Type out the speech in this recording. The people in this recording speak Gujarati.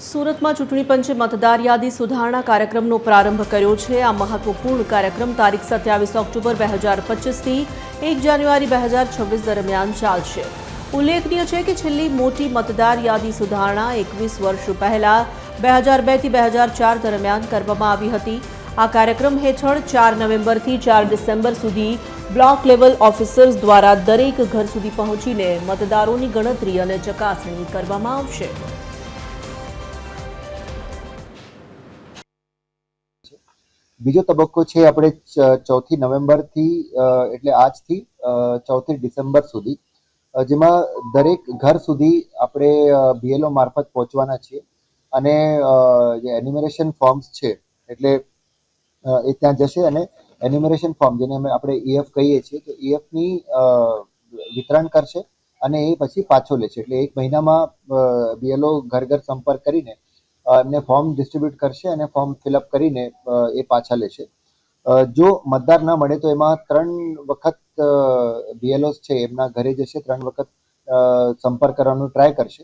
સુરતમાં ચૂંટણી પંચે મતદાર યાદી સુધારણા કાર્યક્રમનો પ્રારંભ કર્યો છે। આ મહત્વપૂર્ણ કાર્યક્રમ તારીખ 27 ઓક્ટોબર 2025થી 1 જાન્યુઆરી 2026 દરમિયાન ચાલશે। ઉલ્લેખનીય છે કે છેલ્લી મોટી મતદાર યાદી સુધારણા 21 વર્ષ પહેલા 2002થી 2004 દરમિયાન કરવામાં આવી હતી। આ કાર્યક્રમ હેઠળ 4 નવેમ્બરથી 4 ડિસેમ્બર સુધી બ્લોક લેવલ ઓફિસર્સ દ્વારા દરેક ઘર સુધી પહોંચીને મતદારોની ગણતરી અને ચકાસણી કરવામાં આવશે। બીજો તબક્કો છે આપણે 4 નવેમ્બરથી એટલે આજથી 4 ડિસેમ્બર સુધી, જેમાં દરેક ઘર સુધી આપણે બીએલઓ મારફત પહોંચવાના છીએ અને જે એન્યુમરેશન ફોર્મ્સ છે એટલે એ ત્યાં જશે અને એન્યુમરેશન ફોર્મ જેને આપણે ઈએફ કહીએ છીએ તો ઈએફની વિતરણ કરશે અને એ પછી પાછો લેશે। એટલે 1 મહિનામાં બીએલઓ ઘર ઘર સંપર્ક કરીને એમને ફોર્મ ડિસ્ટ્રીબ્યુટ કરશે અને ફોર્મ ફિલઅપ કરીને એ પાછા લેશે। જો મતદાર ના મળે તો એમાં 3 વખત બીએલઓસ છે એમના ઘરે જશે, 3 વખત સંપર્ક કરવાનો ટ્રાય કરશે